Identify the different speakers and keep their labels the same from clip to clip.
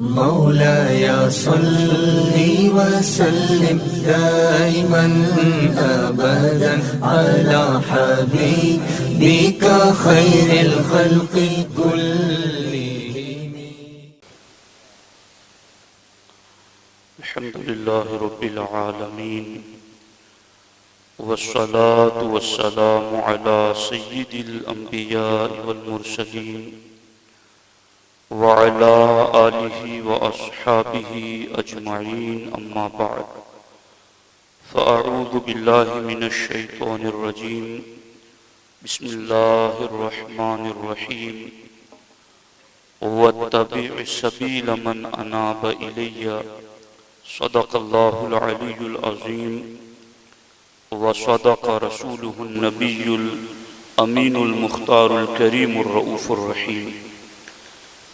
Speaker 1: مولاي صل وسلم دائما أبدا على حبيبك خير الخلق كلهم.
Speaker 2: الحمد لله رب العالمين والصلاة والسلام على سيد الأنبياء والمرسلين وعلى آله وأصحابه أجمعين، أما بعد، فأعوذ بالله من الشيطان الرجيم. بسم الله الرحمن الرحيم. واتبع سبيل من أناب إلي، صدق الله العلي العظيم، وصدق رسوله النبي الأمين المختار الكريم الرؤوف الرحيم.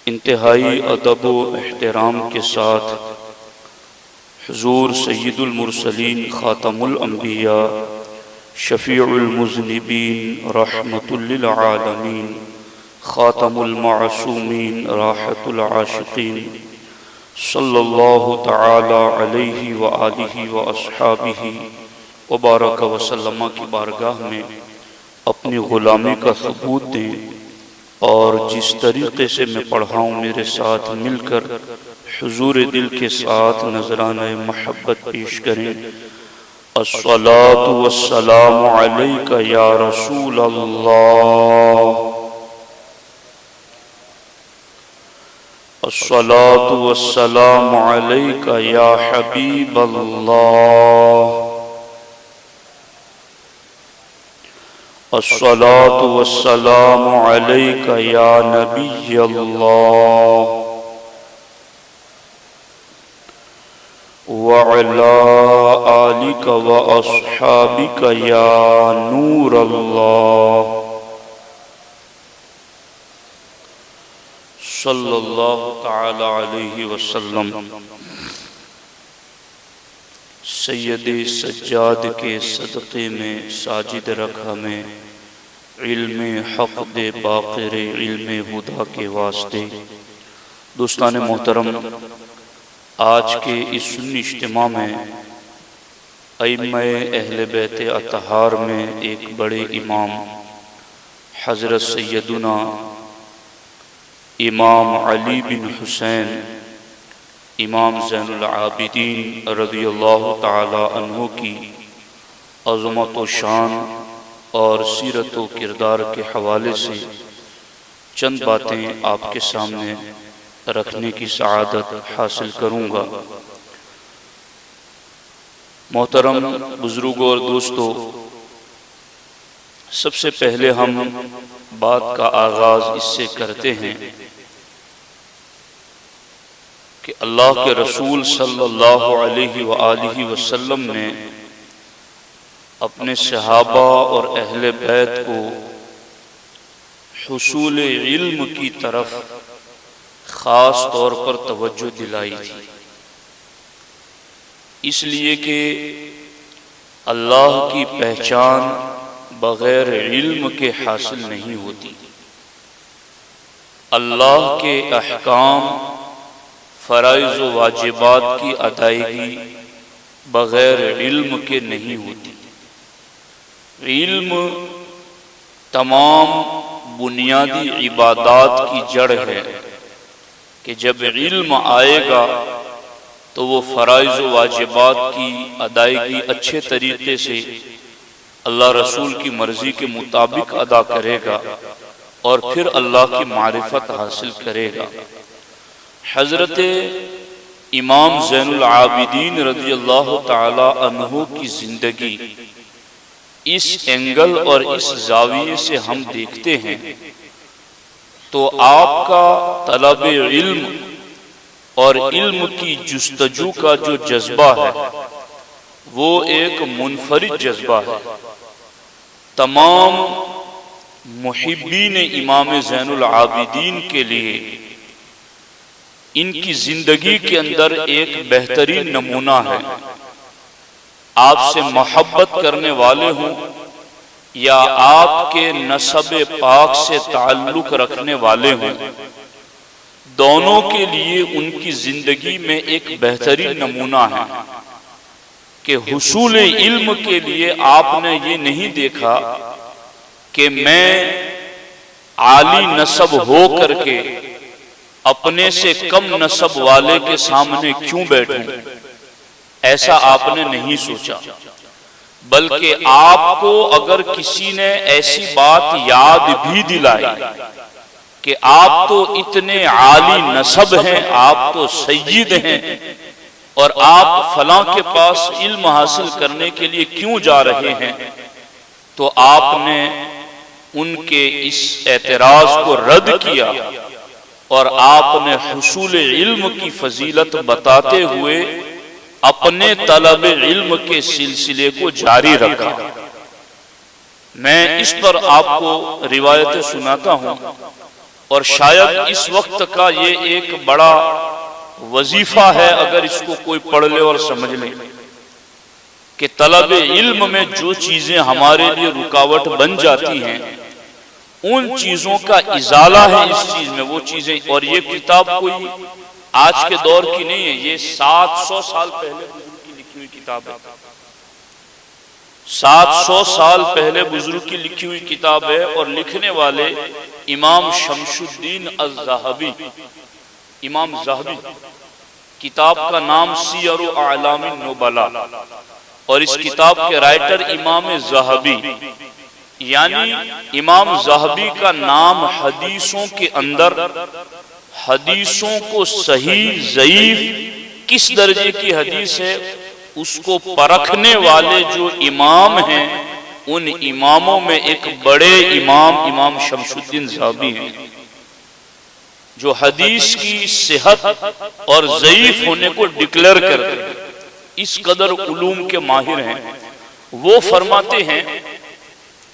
Speaker 2: انتہائی ادب و احترام کے ساتھ حضور سید المرسلین، خاتم الانبیاء، شفیع المذنبین، رحمت للعالمین، خاتم المعصومین، راحت العاشقین، صلی اللہ تعالی علیہ وآلہ واصحابہ وبارک وسلم کی بارگاہ میں اپنی غلامی کا ثبوت دیں، اور جس طریقے سے میں پڑھاؤں میرے ساتھ مل کر حضور دل کے ساتھ نذرانہ محبت پیش کریں. الصلاۃ والسلام علیک یا رسول اللہ، الصلاۃ والسلام علیک یا حبیب اللہ، الصلاۃ والسلام علیک یا نبی اللہ، وعلی آلک واصحابک یا نور اللہ، صلی اللہ تعالی علیہ وسلم. سید سجاد کے صدقے میں ساجد رکھ ہمیں، علم حق دے باقر علم ہدا کے واسطے. دوستان محترم، آج کے اس سنی اجتماع میں ائمہ اہل بیت اطہار میں ایک بڑے امام حضرت سیدنا امام علی بن حسین امام زین العابدین رضی اللہ تعالی عنہ کی عظمت و شان اور سیرت و کردار کے حوالے سے چند باتیں آپ کے سامنے رکھنے کی سعادت حاصل کروں گا. محترم بزرگوں اور دوستو، سب سے پہلے ہم بات کا آغاز اس سے کرتے ہیں کہ اللہ کے رسول صلی اللہ علیہ وآلہ وسلم نے اپنے صحابہ اور اہل بیت کو حصول علم کی طرف خاص طور پر توجہ دلائی تھی، اس لیے کہ اللہ کی پہچان بغیر علم کے حاصل نہیں ہوتی. اللہ کے احکام، فرائض و واجبات کی ادائیگی بغیر علم کے نہیں ہوتی. علم تمام بنیادی عبادات کی جڑ ہے کہ جب علم آئے گا تو وہ فرائض و واجبات کی ادائیگی اچھے طریقے سے اللہ رسول کی مرضی کے مطابق ادا کرے گا اور پھر اللہ کی معرفت حاصل کرے گا. حضرت امام زین العابدین رضی اللہ تعالی عنہ کی زندگی اس اینگل اور اس زاویے سے ہم دیکھتے ہیں تو آپ کا طلب علم اور علم کی جستجو کا جو جذبہ ہے وہ ایک منفرد جذبہ ہے. تمام محبین امام زین العابدین کے لیے ان کی زندگی کے اندر ایک بہترین نمونہ ہے. آپ سے محبت کرنے والے ہوں یا آپ کے نسب پاک سے تعلق رکھنے والے ہوں، دونوں کے لیے ان کی زندگی میں ایک بہترین نمونہ ہے کہ حصول علم کے لیے آپ نے یہ نہیں دیکھا کہ میں عالی نسب ہو کر کے اپنے سے کم نسب والے کے سامنے کیوں بیٹھوں، ایسا آپ نے نہیں سوچا، بلکہ آپ کو اگر کسی نے ایسی بات یاد بھی دلائی کہ آپ تو اتنے عالی نسب ہیں، آپ تو سید ہیں، اور آپ فلاں کے پاس علم حاصل کرنے کے لیے کیوں جا رہے ہیں، تو آپ نے ان کے اس اعتراض کو رد کیا اور آپ نے حصول علم کی فضیلت بتاتے ہوئے اپنے طلب علم کے سلسلے کو جاری رکھا۔ میں اس پر آپ کو روایتیں سناتا ہوں، اور شاید اس وقت کا یہ ایک بڑا وظیفہ ہے اگر اس کو کوئی پڑھ لے اور سمجھ لے، کہ طلب علم میں جو چیزیں ہمارے لیے رکاوٹ بن جاتی ہیں ان چیزوں کا ازالہ ہے اس چیز میں، وہ چیزیں۔ اور یہ کتاب کوئی آج کے دور کی نہیں ہے، یہ 700 سال پہلے بزرگ کی لکھی ہوئی کتاب ہے، 700 سال پہلے بزرگ کی لکھی ہوئی کتاب ہے، اور لکھنے والے امام شمس الدین الذہبی، امام ذہبی، کتاب کا نام سیر اعلام النبلاء، اور اس کتاب کے رائٹر امام ذہبی، یعنی امام ذہبی کا نام حدیثوں کے اندر حدیثوں کو صحیح ضعیف کس درجے کی حدیث ہے اس کو پرکھنے والے جو امام ہیں ان اماموں میں ایک بڑے امام امام شمس الدین ذہبی ہیں، جو حدیث کی صحت اور ضعیف ہونے کو ڈکلیئر کرتے ہیں، اس قدر علوم کے ماہر ہیں۔ وہ فرماتے ہیں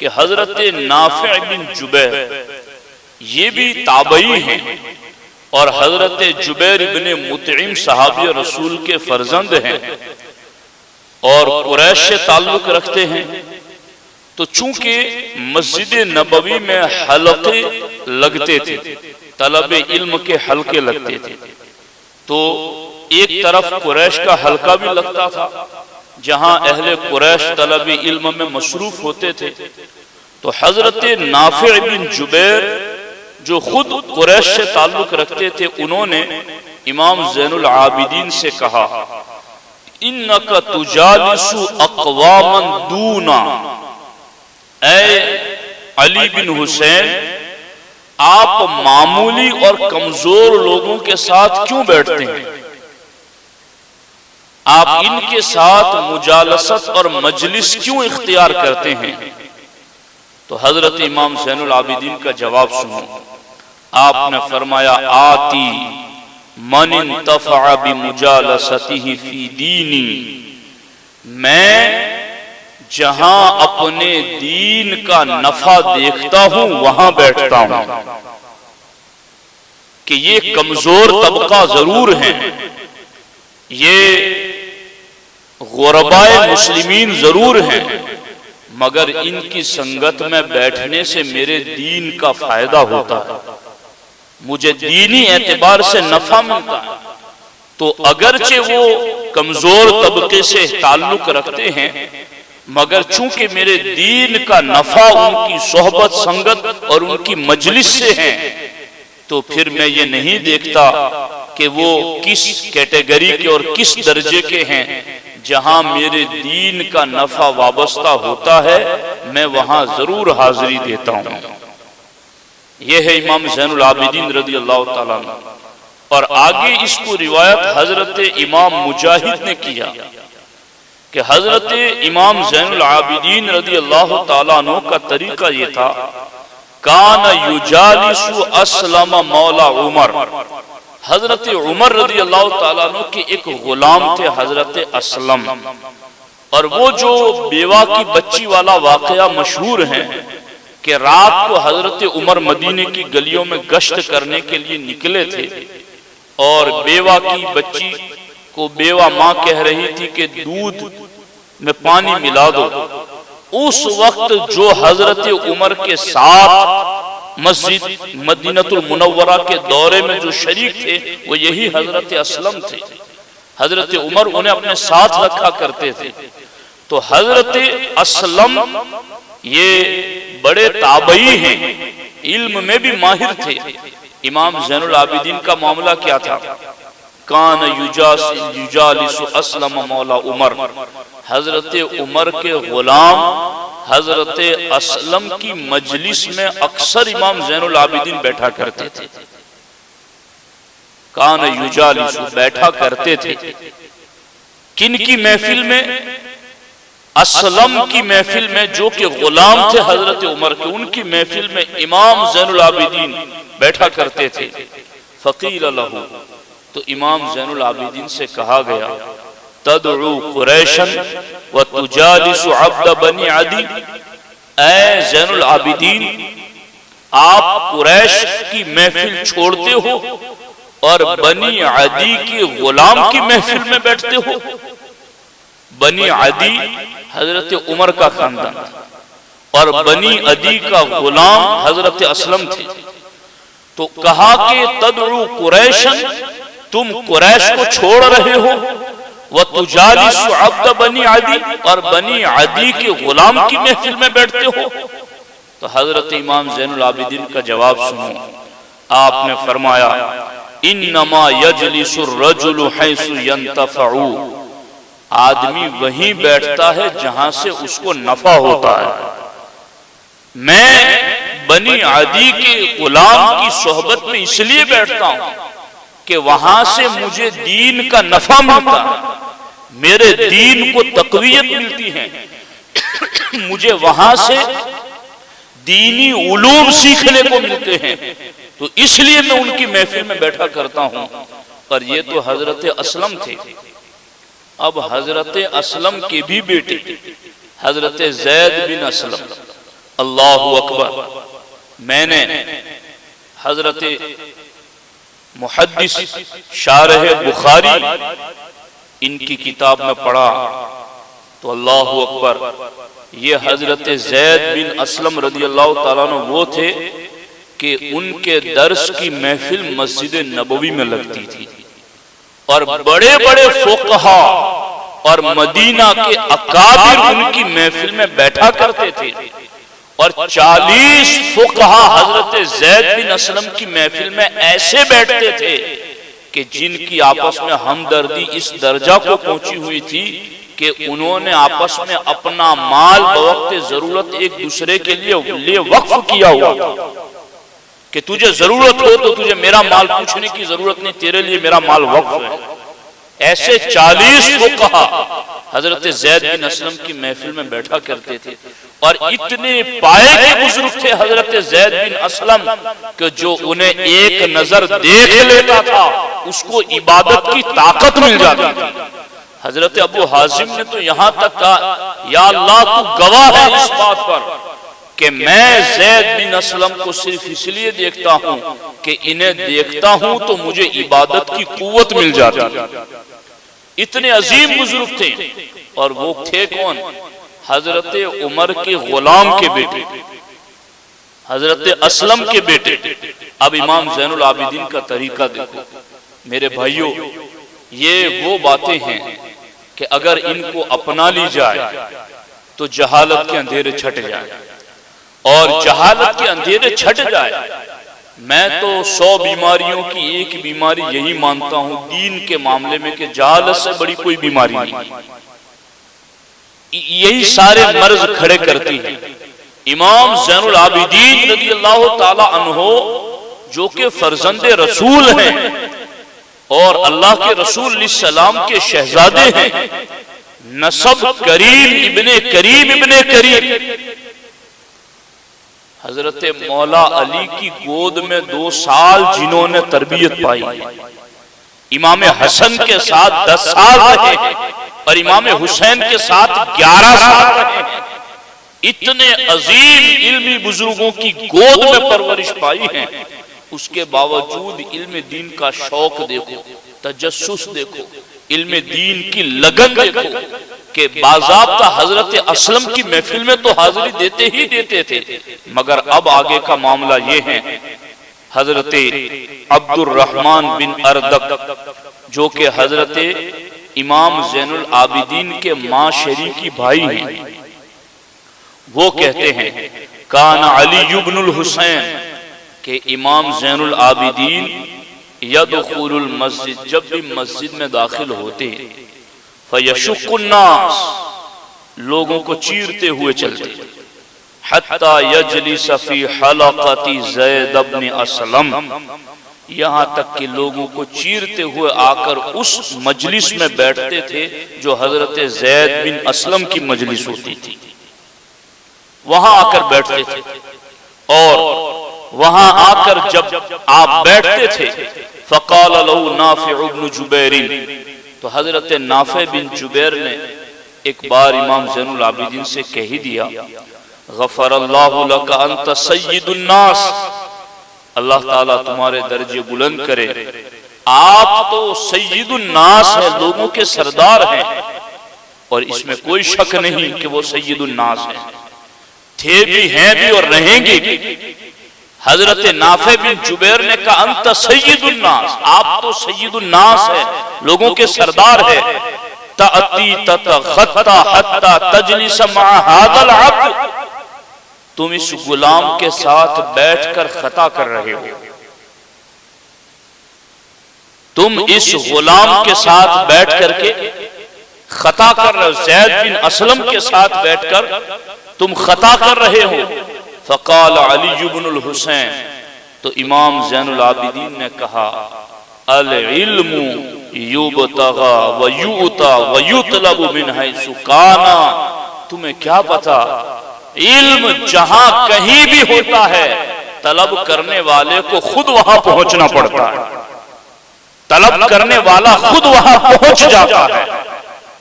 Speaker 2: کہ حضرت نافع بن جبیر یہ بھی تابعی ہیں، اور حضرت جبیر بن مطعم صحابی رسول کے فرزند ہیں، اور قریش سے تعلق رکھتے ہیں۔ تو چونکہ مسجد نبوی میں حلقے لگتے تھے، طلب علم کے حلقے لگتے تھے، تو ایک طرف قریش کا حلقہ بھی لگتا تھا جہاں اہل قریش طلب علم میں مصروف ہوتے تھے۔ تو حضرت نافع بن جبیر جو خود قریش سے تعلق رکھتے تھے، انہوں نے امام زین العابدین سے کہا اِنَّكَ تُجَالِسُ أَقْوَامًا دُونَا، اے علی بن حسین آپ معمولی اور کمزور لوگوں کے ساتھ کیوں بیٹھتے ہیں، آپ ان کے ساتھ مجالست اور مجلس کیوں اختیار کرتے ہیں؟ تو حضرت امام زین العابدین کا جواب سنو، آپ نے فرمایا آتی من انتفع بمجالستہ فی دینی، میں جہاں اپنے دین کا نفع دیکھتا ہوں وہاں بیٹھتا ہوں، کہ یہ کمزور طبقہ ضرور ہیں، یہ غربائے مسلمین ضرور ہیں، مگر ان کی سنگت میں بیٹھنے سے میرے دین کا فائدہ ہوتا ہے، مجھے دینی اعتبار سے نفع ملتا ہے۔ تو اگرچہ وہ کمزور طبقے سے تعلق رکھتے ہیں، مگر چونکہ میرے دین کا نفع ان کی صحبت سنگت اور ان کی مجلس سے ہے، تو پھر میں یہ نہیں دیکھتا کہ وہ کس کیٹیگری کے اور کس درجے کے ہیں، جہاں میرے دین کا نفع وابستہ ہوتا ہے میں وہاں ضرور حاضری دیتا ہوں۔ یہ ہے امام زین العابدین رضی اللہ تعالیٰ عنہ۔ اور آگے اس کو روایت حضرت امام مجاہد نے کیا کہ حضرت امام زین العابدین رضی اللہ تعالیٰ عنہ کا طریقہ یہ تھا، کان یجالس اسلم مولا عمر، حضرت عمر رضی اللہ تعالیٰ عنہ کے ایک غلام تھے حضرت اسلم، اور وہ جو بیوہ کی بچی والا واقعہ مشہور ہے کہ رات کو حضرت عمر مدینے کی گلیوں میں گشت کرنے کے لیے نکلے تھے، اور بیوہ کی بچی کو بیوہ ماں کہہ رہی تھی کہ دودھ میں پانی ملا دو۔ اس وقت جو حضرت عمر کے ساتھ مسجد مدینہ المنورہ کے دورے میں جو شریک تھے وہ یہی حضرت اسلم تھے. حضرت عمر انہیں اپنے ساتھ رکھا کرتے تھے. تو حضرت اسلم یہ بڑے تابعی ہیں, علم میں بھی ماہر تھے. امام زین العابدین کا معاملہ کیا تھا؟ کان یجالس اسلم مولا عمر, حضرت عمر کے غلام حضرت اسلم کی مجلس میں اکثر امام زین العابدین بیٹھا کرتے تھے. کان یجالس, بیٹھا کرتے تھے. کن کی محفل میں؟ اسلم کی محفل میں, جو کہ غلام تھے حضرت عمر کے, ان کی محفل میں امام زین العابدین بیٹھا کرتے تھے. فقیل لہ, تو امام زین العابدین سے کہا گیا, تدعو قریشا وتجالس عبد بنی عدی, اے زین العابدین آپ قریش کی محفل چھوڑتے ہو اور بنی عدی کی غلام کی محفل میں بیٹھتے ہو. بنی عدی حضرت عمر کا خاندان اور بنی عدی کا غلام حضرت اسلم تھے. تو کہا کہ تدعو قریشا, تم قریش کو چھوڑ رہے ہو, وتجالس عبد بنی عدی, اور بنی عدی کے غلام کی محفل میں بیٹھتے ہو. تو حضرت امام زین العابدین کا جواب سنو. آپ نے فرمایا, انما یجلس الرجل حیث ینتفع, آدمی وہیں بیٹھتا ہے جہاں سے اس کو نفع ہوتا ہے. میں بنی عدی کے غلام کی صحبت میں اس لیے بیٹھتا ہوں کہ وہاں سے مجھے دین کا نفع ملتا ہے, میرے دین کو تقویت ملتی ہے, مجھے وہاں سے دینی علوم سیکھنے کو ملتے ہیں. تو اس لیے میں ان کی محفل میں بیٹھا کرتا ہوں. اور یہ تو حضرت اسلم تھے. اب حضرت اسلم کے بھی بیٹے حضرت زید بن اسلم, اللہ اکبر, میں نے حضرت محدث شارح بخاری ان کی کتاب میں پڑھا تو اللہ اکبر, یہ حضرت زید بن اسلم رضی اللہ تعالیٰ عنہ وہ تھے کہ ان کے درس کی محفل مسجد نبوی میں لگتی تھی, اور بڑے بڑے فقہا اور مدینہ کے اکابر ان کی محفل میں بیٹھا کرتے تھے. اور 40 فقہا حضرت زید بن اسلم کی محفل میں ایسے بیٹھتے تھے کہ جن کی آپس میں ہمدردی اس درجہ کو پہنچی ہوئی تھی کہ انہوں نے آپس میں اپنا مال بوقت ضرورت ایک دوسرے کے لیے وقف کیا ہوا کہ تجھے ضرورت ہو تو تجھے میرا مال پوچھنے کی ضرورت نہیں, تیرے لیے میرا مال وقف ہے. ایسے 40 فقہا حضرت زید بن اسلم کی محفل میں بیٹھا کرتے تھے. اور اتنے پائے کے بزرگ تھے حضرت زید بن اسلم کہ جو انہیں ایک نظر دیکھ لیتا تھا اس کو عبادت کی طاقت مل جاتی تھی. حضرت ابو حازم نے تو یہاں تک کہا, یا اللہ تو گواہ ہے اس بات پر کہ میں زید بن اسلم کو صرف اس لیے دیکھتا ہوں کہ انہیں دیکھتا ہوں تو مجھے عبادت کی قوت مل جاتی ہے. اتنے عظیم بزرگ تھے. اور وہ تھے کون؟ حضرت عمر کے غلام کے بیٹے, حضرت اسلم کے بیٹے. اب امام زین العابدین کا طریقہ دیکھو میرے بھائیوں, یہ وہ باتیں ہیں کہ اگر ان کو اپنا لی جائے تو جہالت کے اندھیرے چھٹ جائے, اور جہالت کے اندھیرے چھٹ جائے. میں تو 100 بیماریوں کی ایک بیماری یہی مانتا ہوں دین کے معاملے میں کہ جہالت سے بڑی کوئی بیماری نہیں. یہی سارے مرض کھڑے کرتی ہیں. امام زین العابدین رضی اللہ تعالی عنہ جو کہ فرزند رسول ہیں اور اللہ کے رسول علیہ السلام کے شہزادے ہیں, نسب کریم ابن کریم, حضرت مولا علی کی گود میں 2 سال جنہوں نے تربیت پائی, امام حسن کے ساتھ 10 سال رہے اور امام حسین کے ساتھ 11 سال رہے. اتنے عظیم علمی بزرگوں کی گود میں پرورش پائی ہے, اس کے باوجود علم دین کا شوق دیکھو, تجسس دیکھو, علم دین کی لگن دیکھو کہ باضابطہ حضرت اسلم کی محفل میں تو حاضری دیتے ہی دیتے تھے, مگر اب آگے کا معاملہ یہ ہے، حضرت عبد الرحمن بن اردک جو کہ حضرت امام زین العابدین کے ماں شریکی بھائی ہیں، وہ کہتے ہیں کان علی بن الحسین کہ امام زین العابدین یدخل المسجد جب بھی مسجد میں داخل ہوتے فیشق الناس لوگوں کو چیرتے ہوئے چلتے حتی یجلس فی حلقۃ زید بن اسلم یہاں تک کہ لوگوں کو چیرتے ہوئے آ کر اس مجلس میں بیٹھتے تھے جو حضرت زید بن اسلم کی مجلس ہوتی تھی، وہاں آ کر بیٹھتے تھے، اور وہاں آ کر جب آپ بیٹھتے تھے فقال له نافع بن جبیر تو حضرت نافع بن جبیر نے ایک بار امام زین العابدین سے کہہ دیا غفر اللہ لک انت سید الناس، اللہ تعالیٰ تمہارے درجے بلند کرے، آپ تو سید الناس ہیں، لوگوں کے سردار ہیں، اور اس میں کوئی شک نہیں کہ وہ سید الناس ہیں، تھے بھی ہیں بھی اور رہیں گے بھی۔ حضرت نافع بن جبیر نے کہا انت سید الناس، آپ تو سید الناس ہیں، لوگوں کے سردار ہیں، تأتی تتغطى حتى تجلس مع هذا العبد تم اس غلام کے ساتھ بیٹھ کر خطا کر رہے ہو، تم اس غلام کے ساتھ بیٹھ کر کے خطا کر رہے ہو، زید بن اسلم کے ساتھ بیٹھ کر تم خطا کر رہے ہو۔ فقال علی بن الحسین تو امام زین العابدین نے کہا العلم یبتغى ویؤتى ویطلب من حیث کان، تمہیں کیا پتا علم جہاں کہیں بھی ہوتا ہے طلب کرنے والے کو خود وہاں پہنچنا پڑتا ہے، طلب کرنے والا خود وہاں پہنچ جاتا ہے،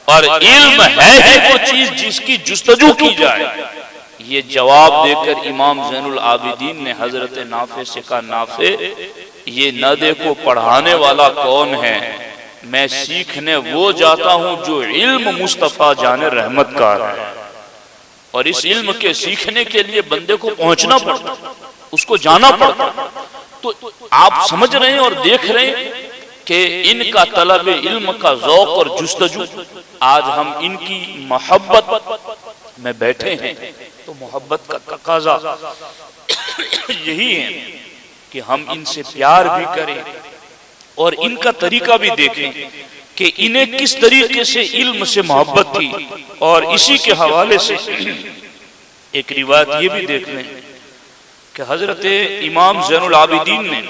Speaker 2: اور علم ہے ہی وہ چیز جس کی جستجو کی جائے۔ یہ جواب دے کر امام زین العابدین نے حضرت نافع سے کہا نافع یہ نہ دیکھو پڑھانے والا کون ہے، میں سیکھنے وہ جاتا ہوں جو علم مصطفیٰ جان رحمت کا ہے، اور اس علم کے سیکھنے کے لیے بندے کو پہنچنا پڑتا، اس کو جانا پڑتا۔ تو آپ سمجھ رہے ہیں اور دیکھ رہے ہیں کہ ان کا طلب علم کا ذوق اور جستجو، آج ہم ان کی محبت میں بیٹھے ہیں تو محبت کا تقاضا یہی ہے کہ ہم ان سے پیار بھی کریں اور ان کا طریقہ بھی دیکھیں کہ انہیں کس طریقے سے علم سے محبت تھی، اور اسی کے حوالے سے ایک روایت یہ بھی دیکھ لیں کہ حضرت امام زین العابدین نے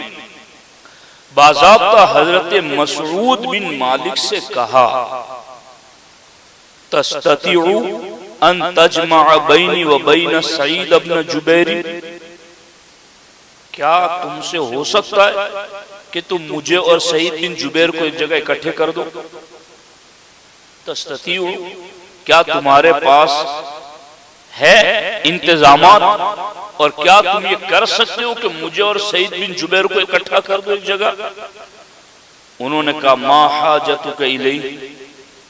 Speaker 2: باضابطہ حضرت مسعود بن مالک سے کہا تستطيع ان تجمع بینی و بین سعید بن جبیر، کیا تم سے ہو سکتا ہے کہ تم مجھے اور سعید بن جبیر کو ایک جگہ اکٹھے کر دو؟ تستطيع، کیا تمہارے پاس ہے انتظامات، اور کیا تم یہ کر سکتے ہو کہ مجھے اور سعید بن جبیر کو اکٹھا کر دو ایک جگہ؟ انہوں نے کہا ما حاجتک الیہ،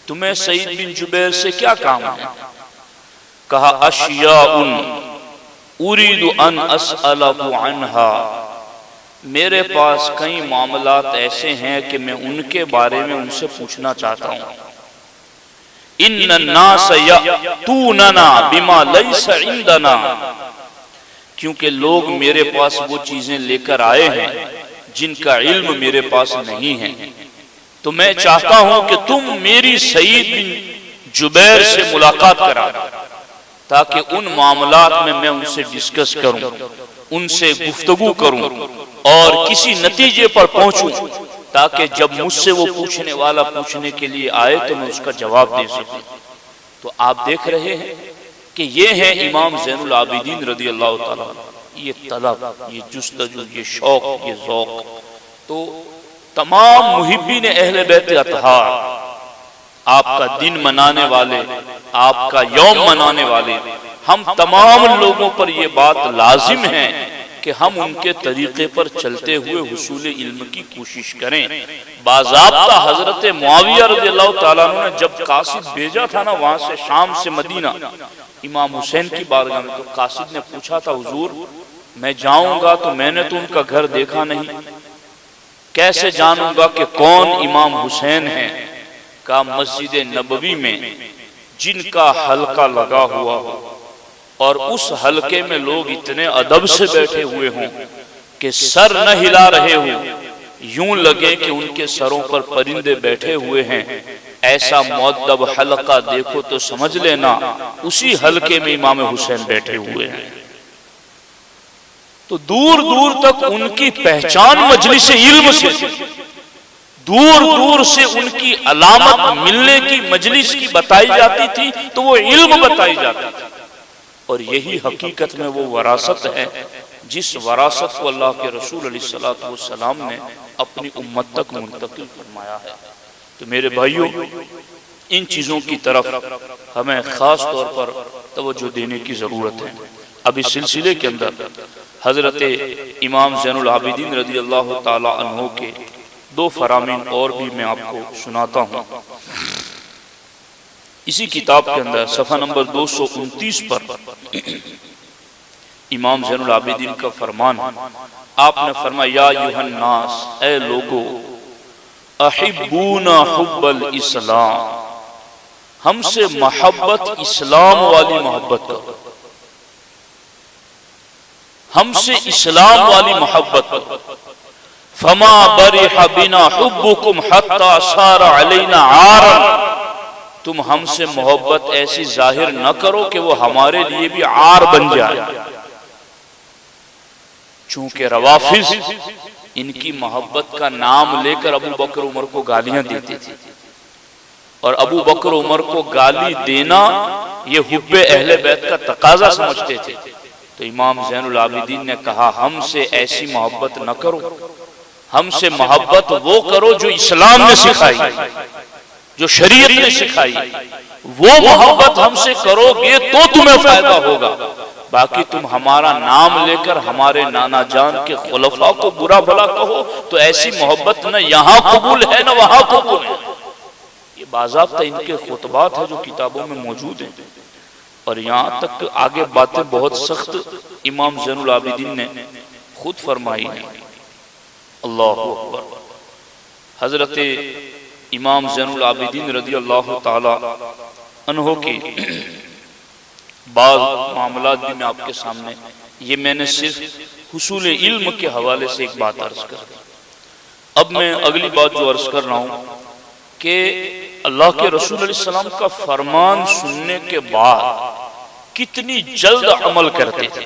Speaker 2: تمہیں سعید بن جبیر سے کیا کام ہے؟ کہا اشیاء اريد ان اسألہ عنہا، میرے پاس کئی معاملات ایسے ہیں کہ میں ان کے بارے میں ان سے پوچھنا چاہتا ہوں۔ ان الناس یأتوننا بما لیس عندنا، کیونکہ لوگ میرے پاس وہ چیزیں لے کر آئے ہیں جن کا علم میرے پاس نہیں ہے، تو میں چاہتا ہوں کہ تم میری سعید بن جبیر سے ملاقات کرا تاکہ ان معاملات میں ان سے ڈسکس کروں، ان سے گفتگو کروں اور کسی نتیجے پر پہنچوں، تاکہ جب مجھ سے وہ پوچھنے والا پوچھنے کے لیے آئے تو میں اس کا جواب دے سکوں۔ تو آپ دیکھ رہے ہیں کہ یہ ہے امام زین العابدین رضی اللہ تعالیٰ، یہ طلب، یہ جستجو، یہ شوق، یہ ذوق۔ تو تمام محبین اہل بیت اطہار، آپ کا دن منانے والے، آپ کا یوم منانے والے، ہم تمام لوگوں پر یہ بات لازم ہے کہ ہم ان کے طریقے پر چلتے ہوئے حصول علم کی کوشش کریں۔ باضابطہ حضرت معاویہ رضی اللہ تعالیٰ عنہ نے جب قاصد بھیجا تھا نا وہاں سے شام سے مدینہ، امام حسین کی بارگاہ میں، تو قاصد نے پوچھا تھا حضور میں جاؤں گا تو میں نے تو ان کا گھر دیکھا نہیں، کیسے جانوں گا کہ کون امام حسین ہیں؟ کہا مسجد نبوی میں جن کا حلقہ لگا ہوا ہو اور اس حلقے میں لوگ اتنے ادب سے بیٹھے ہوئے ہوں کہ سر نہ ہلا رہے ہوں، یوں لگے کہ ان کے سروں پر پرندے بیٹھے ہوئے ہیں، ایسا مؤدب حلقہ دیکھو تو سمجھ لینا اسی حلقے میں امام حسین بیٹھے ہوئے ہیں۔ تو دور دور تک ان کی پہچان مجلس علم سے، دور دور سے ان کی علامت ملنے کی مجلس کی بتائی جاتی تھی تو وہ علم بتائی جاتی تھی، اور یہی حقیقت میں وہ وراثت ہے جس وراثت کو اللہ کے رسول علیہ الصلوۃ والسلام نے اپنی امت تک منتقل فرمایا ہے۔ تو میرے بھائیوں، ان چیزوں کی طرف ہمیں خاص طور پر توجہ دینے کی ضرورت ہے۔ اب اس سلسلے کے اندر حضرت امام زین العابدین رضی اللہ تعالی عنہ کے دو فرامین اور بھی میں آپ کو سناتا ہوں۔ اسی کتاب کے اندر صفحہ نمبر 229 پر امام زین العابدین کا فرمان، آپ نے فرمایا یا ایھا الناس، اے لوگو، احبونا حب الاسلام، ہم سے محبت اسلام والی محبت کرو، ہم سے اسلام والی محبت کرو۔ فما برح بنا حبکم حتی صار علینا عارا، تم ہم سے محبت ایسی ظاہر نہ کرو کہ وہ ہمارے لیے بھی عار بن جائے۔ چونکہ روافض ان کی محبت کا نام لے کر ابو بکر عمر کو گالیاں دیتے تھے، اور ابو بکر عمر کو گالی دینا یہ حب اہل بیت کا تقاضا سمجھتے تھے۔ تو امام زین العابدین نے کہا ہم سے ایسی محبت نہ کرو، ہم سے محبت وہ کرو جو اسلام نے سکھائی، جو شریعت نے سکھائی، وہ محبت ہم سے کرو گے تو تمہیں فائدہ ہوگا۔ باقی تم ہمارا نام لے کر ہمارے نانا جان کے خلفاء کو برا بھلا کہو تو ایسی محبت نہ یہاں قبول ہے نہ وہاں قبول ہے۔ یہ باضابطہ ان کے خطبات ہیں جو کتابوں میں موجود ہیں، اور یہاں تک آگے باتیں بہت سخت امام زین العابدین نے خود فرمائی ہیں۔ اللہ اکبر۔ حضرت امام زین العابدین رضی اللہ تعالی عنہ کی بعض معاملات بھی میں آپ کے سامنے، یہ میں نے صرف حصول علم کے حوالے سے ایک بات عرض کر دی۔ اب میں اگلی بات جو عرض کر رہا ہوں کہ اللہ کے رسول علیہ السلام کا فرمان سننے کے بعد کتنی جلد عمل کرتے تھے،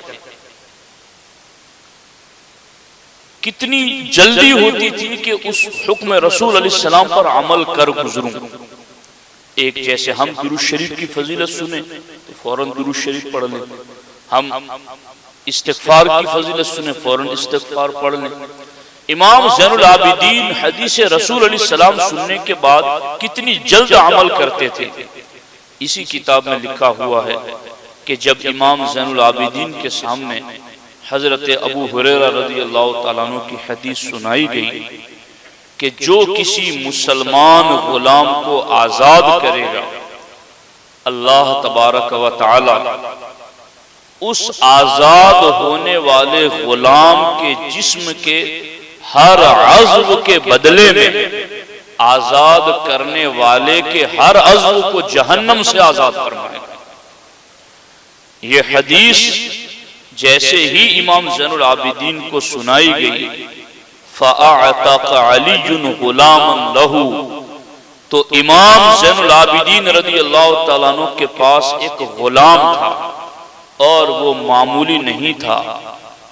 Speaker 2: کتنی جلدی ہوتی تھی کہ اس حکم رسول علیہ السلام پر عمل کر گزروں۔ ایک جیسے ہم درود شریف کی فضیلت سنیں تو فوراً درود شریف پڑھ لیں، ہم استغفار کی فضیلت سنیں فوراً استغفار پڑھ لیں۔ امام زین العابدین حدیث رسول علیہ السلام سننے کے بعد کتنی جلد عمل کرتے تھے۔ اسی کتاب میں لکھا ہوا ہے کہ جب امام زین العابدین کے سامنے حضرت ابو ہریرہ رضی اللہ تعالیٰ عنہ کی حدیث سنائی گئی کہ جو کسی مسلمان غلام کو آزاد کرے گا اللہ تبارک و تعالی اس آزاد ہونے والے غلام کے جسم کے ہر عضو کے بدلے میں آزاد کرنے والے کے ہر عضو کو جہنم سے آزاد فرمائے گا۔ یہ حدیث جیسے ہی امام زین العابدین کو سنائی گئی فَأَعْتَقَ عَلِيٌّ غُلَامًا لَهُ، تو امام زین العابدین رضی اللہ تعالیٰ عنہ کے پاس ایک غلام تھا اور وہ معمولی نہیں تھا۔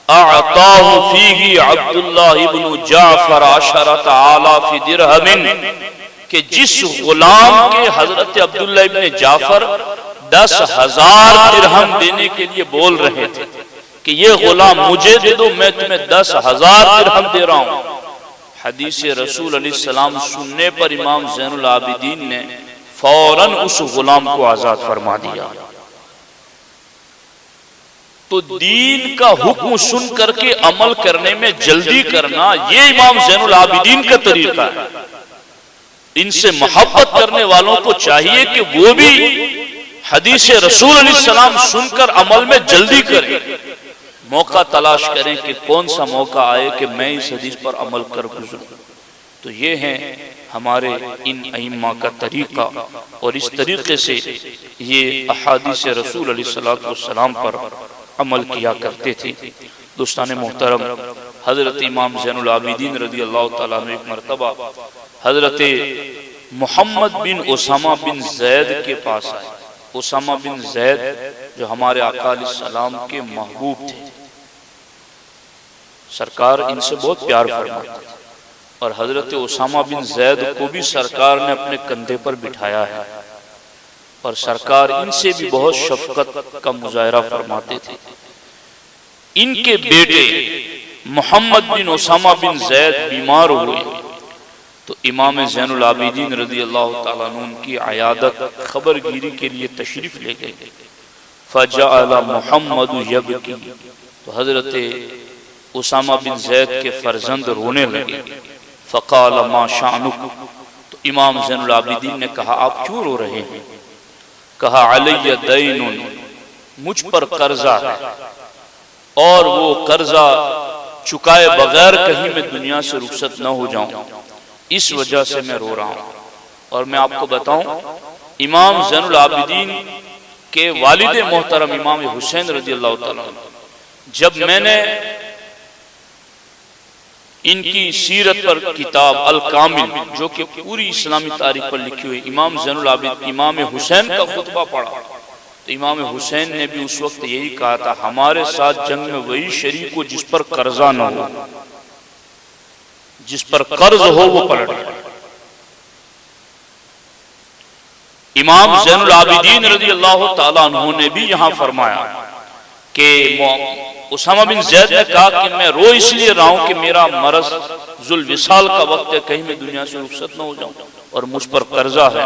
Speaker 2: اعطاہ فیہ عبداللہ ابن جعفر 10,000 درہم، کہ جس غلام کے حضرت عبداللہ ابن جعفر 10,000 درہم دینے کے لیے بول رہے تھے کہ یہ غلام مجھے دے دو، میں تمہیں 10,000 درہم دے رہا ہوں۔ حدیث رسول علیہ السلام سننے پر امام زین العابدین نے فوراً اس غلام کو آزاد فرما دیا۔ تو دین کا حکم سن کر کے عمل کرنے میں جلدی کرنا یہ امام زین العابدین کا طریقہ ہے۔ ان سے محبت کرنے والوں کو چاہیے کہ وہ بھی حدیث رسول علیہ السلام سن کر عمل میں جلدی کریں، موقع تلاش کریں کہ کون سا موقع آئے کہ میں اس حدیث پر عمل کر گزروں۔ تو یہ ہے ہمارے ان ائمہ کا طریقہ، اور اس طریقے سے یہ احادیث رسول علیہ السلام پر عمل کیا کرتے تھے۔ دوستان محترم، حضرت امام زین العابدین رضی اللہ تعالیٰ عنہ ایک مرتبہ حضرت محمد بن اسامہ بن زید کے پاس آئے۔ اسامہ بن زید جو ہمارے آقا علیہ السلام کے محبوب تھے، سرکار ان سے بہت پیار فرماتے تھے، اور حضرت اسامہ بن زید کو بھی سرکار نے اپنے کندھے پر بٹھایا ہے، اور سرکار ان سے بھی بہت شفقت کا مظاہرہ فرماتے تھے۔ ان کے بیٹے محمد بن اسامہ بن زید بیمار ہوئے تو امام زین العابدین رضی اللہ تعالیٰ عنہ ان کی عیادت خبر گیری کے لیے تشریف لے گئے۔ فجعل محمد یبکی، تو حضرت اسامہ بن زید کے فرزند رونے لگے۔ فقال ما شأنک، تو امام زین العابدین نے کہا آپ کیوں رو رہے ہیں؟ کہا علی دین، مجھ پر قرضہ ہے، اور وہ قرضہ چکائے بغیر کہیں میں دنیا سے رخصت نہ ہو جاؤں، اس وجہ سے میں رو رہا ہوں۔ اور میں آپ کو بتاؤں، امام زین العابدین کے والد محترم امام حسین رضی اللہ تعالیٰ عنہ، جب میں نے ان کی سیرت پر کتاب الکامل جو کہ پوری اسلامی تاریخ پر لکھی ہوئی امام زین العابدین امام حسین کا خطبہ پڑھا، تو امام حسین نے بھی اس وقت یہی کہا تھا ہمارے ساتھ جنگ میں وہی شریک ہو جس پر قرضہ نہ ہو، جس پر قرض ہو وہ پلٹ جائے۔ امام زین العابدین رضی اللہ تعالیٰ عنہ نے بھی یہاں فرمایا کہ اسامہ بن زید نے کہا کہ میں رو اس لیے رہا ہوں کہ میرا مرض ذوالوصال کا وقت ہے، کہیں میں دنیا سے رخصت نہ ہو جاؤں، اور مجھ پر قرضہ ہے،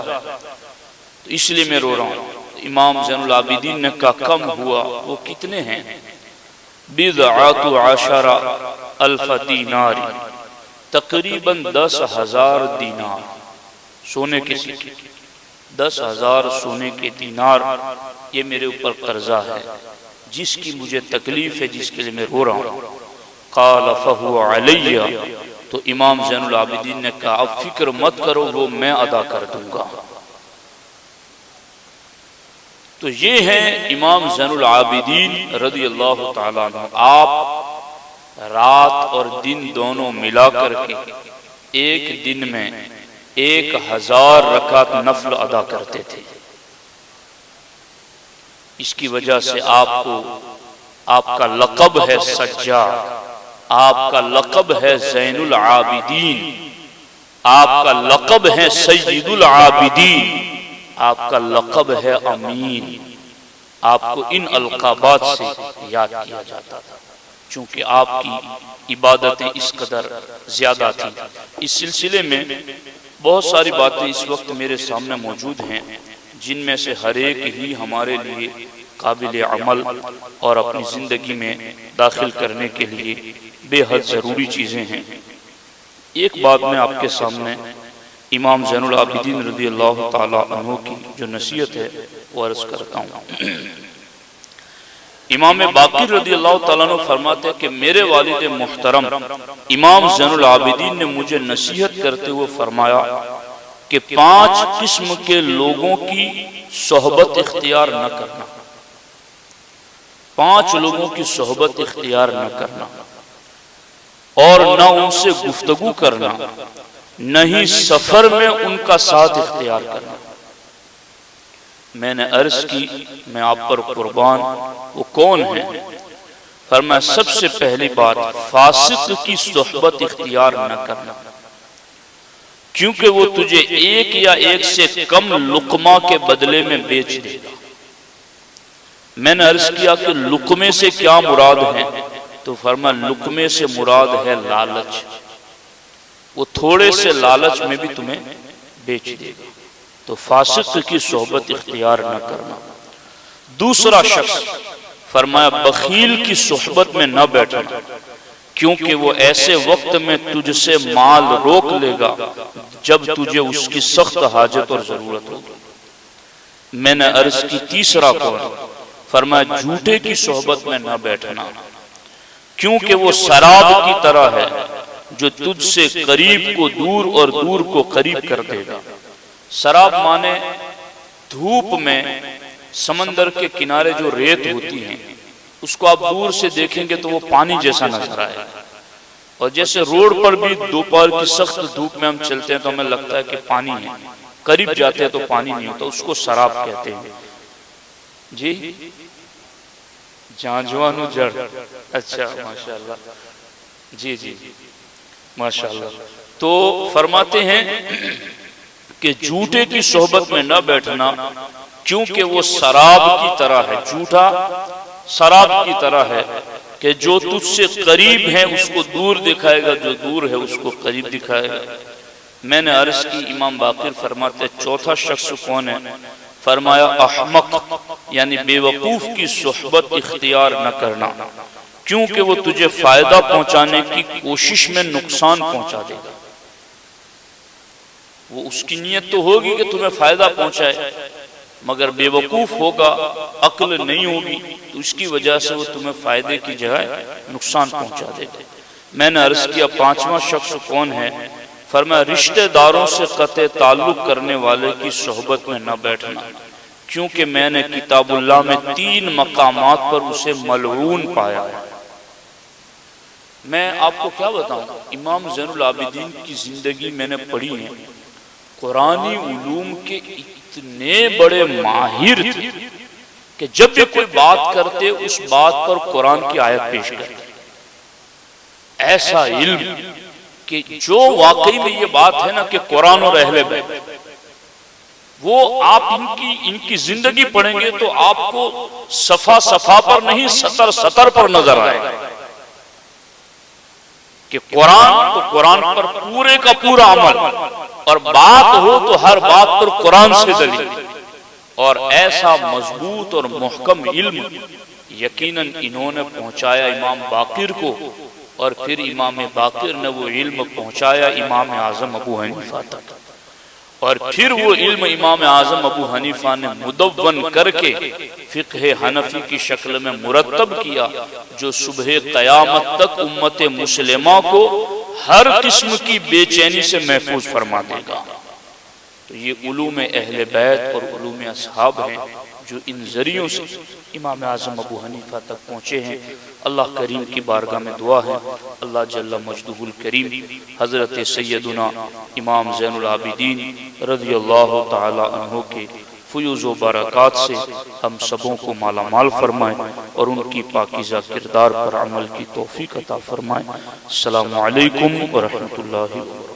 Speaker 2: تو اس لیے میں رو رہا ہوں۔ امام زین العابدین نے کہا کم ہوا، وہ کتنے ہیں؟ بضعۃ عشر الف دینار، تقریباً 10,000 دینار سونے کے سکے، 10,000 سونے کے دینار، یہ میرے اوپر قرضہ ہے جس کی مجھے تکلیف ہے، جس کے لیے میں رو رہا ہوں۔ قال فهو علی، تو امام زین العابدین نے کہا اب فکر مت کرو، وہ میں ادا کر دوں گا۔ تو یہ ہیں امام زین العابدین رضی اللہ تعالیٰ عنہ، آپ رات اور دن دونوں ملا کر کے ایک دن میں 1000 رکعت نفل ادا کرتے تھے۔ اس کی وجہ سے آپ کا لقب ہے سجاد، آپ کا لقب ہے زین العابدین، آپ کا لقب ہے سید العابدین، آپ کا لقب ہے امین۔ آپ کو ان القابات سے یاد کیا جاتا تھا چونکہ آپ کی عبادتیں اس قدر زیادہ تھیں۔ اس سلسلے میں بہت ساری باتیں اس وقت میرے سامنے موجود ہیں، جن میں سے ہر ایک ہی ہمارے لیے قابل عمل اور اپنی زندگی میں داخل کرنے کے لیے بے حد ضروری چیزیں ہیں۔ ایک بات میں آپ کے سامنے امام زین العابدین رضی اللہ تعالیٰ عنہ کی جو نصیحت ہے وہ عرض کرتا ہوں۔ امام باقر رضی اللہ تعالیٰ عنہ فرماتے ہیں کہ میرے والد محترم امام زین العابدین نے مجھے نصیحت کرتے ہوئے فرمایا کہ 5 قسم کے لوگوں کی صحبت اختیار نہ کرنا، 5 لوگوں کی صحبت اختیار نہ کرنا، اور نہ ان سے گفتگو کرنا، نہ ہی سفر میں ان کا ساتھ اختیار کرنا۔ میں نے عرض کی میں آپ پر قربان، وہ کون ہیں؟ فرمایا سب سے پہلی بات فاسق کی صحبت اختیار نہ کرنا، کیونکہ وہ تجھے ایک یا ایک سے کم لقمہ کے بدلے میں بیچ دے گا۔ میں نے عرض کیا کہ لقمے سے کیا مراد ہے؟ تو فرمایا لقمے سے مراد ہے لالچ، وہ تھوڑے سے لالچ میں بھی تمہیں بیچ دے گا۔ تو فاسق کی صحبت اختیار نہ کرنا۔ دوسرا شخص فرمایا بخیل کی صحبت میں نہ بیٹھنا، کیونکہ وہ ایسے وقت میں تجھ سے مال روک لے گا جب تجھے اس کی سخت حاجت اور ضرورت ہوگی۔ میں نے عرض کی تیسرا کون؟ فرمایا جھوٹے کی صحبت میں نہ بیٹھنا، کیونکہ وہ سراب کی طرح ہے جو تجھ سے قریب کو دور اور دور کو قریب کر دے گا۔ سراب مانے دھوپ میں سمندر کے کنارے جو ریت ہوتی ہیں اس کو آپ دور سے دیکھیں گے تو وہ پانی جیسا نظر آئے، اور جیسے روڈ پر بھی دوپہر کی سخت دھوپ میں ہم چلتے ہیں تو ہمیں لگتا ہے کہ پانی ہے، قریب جاتے ہیں تو پانی نہیں ہوتا، اس کو سراب کہتے ہیں۔ جی جانجوانو جڑ، اچھا ماشاءاللہ، جی جی ماشاءاللہ۔ تو فرماتے ہیں کہ جھوٹے کی صحبت میں نہ بیٹھنا، کیونکہ وہ سراب کی طرح ہے، جھوٹا سراب کی طرح ہے کہ جو تجھ سے قریب ہے اس کو دور دکھائے گا، جو دور ہے اس کو قریب دکھائے گا۔ میں نے عرض کی، امام باقر فرماتے چوتھا شخص کون ہے؟ فرمایا احمق یعنی بے وقوف کی صحبت اختیار نہ کرنا، کیونکہ وہ تجھے فائدہ پہنچانے کی کوشش میں نقصان پہنچا دے گا۔ وہ اس کی نیت تو ہوگی کہ تمہیں فائدہ پہنچائے، مگر بے وقوف ہوگا، عقل نہیں ہوگی، تو اس کی وجہ سے وہ تمہیں فائدے کی جگہ نقصان پہنچا دے گا۔ میں نے عرض کیا پانچواں شخص کون ہے؟ فرمایا رشتہ داروں سے قطع تعلق کرنے والے کی صحبت میں نہ بیٹھنا، کیونکہ میں نے کتاب اللہ میں 3 مقامات پر اسے ملعون پایا ہے۔ میں آپ کو کیا بتاؤں، امام زین العابدین کی زندگی میں نے پڑھی ہے، قرآنی علوم کے اتنے بڑے ماہر تھے کہ جب بھی کوئی بات کرتے اس بات پر قرآن کی آیت پیش کرتے، ایسا علم کہ جو واقعی میں یہ بات ہے نا کہ قرآن اور اہل بیت، وہ آپ ان کی زندگی پڑھیں گے تو آپ کو صفحہ صفحہ پر نہیں، سطر سطر پر نظر آئے گا کہ قرآن تو قرآن پر پورے کا پورا عمل، اور بات ہو تو ہر بات پر قرآن سے دلیل، اور ایسا مضبوط اور محکم علم یقیناً انہوں نے پہنچایا امام باقر کو، اور پھر امام باقر نے وہ علم پہنچایا امام اعظم ابو حنیفہ تک، اور پھر وہ علم امام اعظم ابو حنیفہ نے مدون کر کے فقہ حنفی کی شکل میں مرتب کیا، جو صبح قیامت تک امت مسلمہ کو ہر قسم کی بے چینی سے محفوظ فرما دے گا۔ تو یہ علوم اہل بیت اور علوم اصحاب ہیں جو ان ذریعوں سے امام اعظم ابو حنیفہ تک پہنچے ہیں۔ اللہ کریم کی بارگاہ میں دعا ہے، اللہ جل مجدہ الکریم حضرت سیدنا امام زین العابدین رضی اللہ تعالی عنہ کے فیوز و برکات سے ہم سبوں کو مالا مال فرمائے، اور ان کی پاکیزہ کردار پر عمل کی توفیق عطا فرمائے۔ السلام علیکم ورحمۃ اللہ وبرکاتہ۔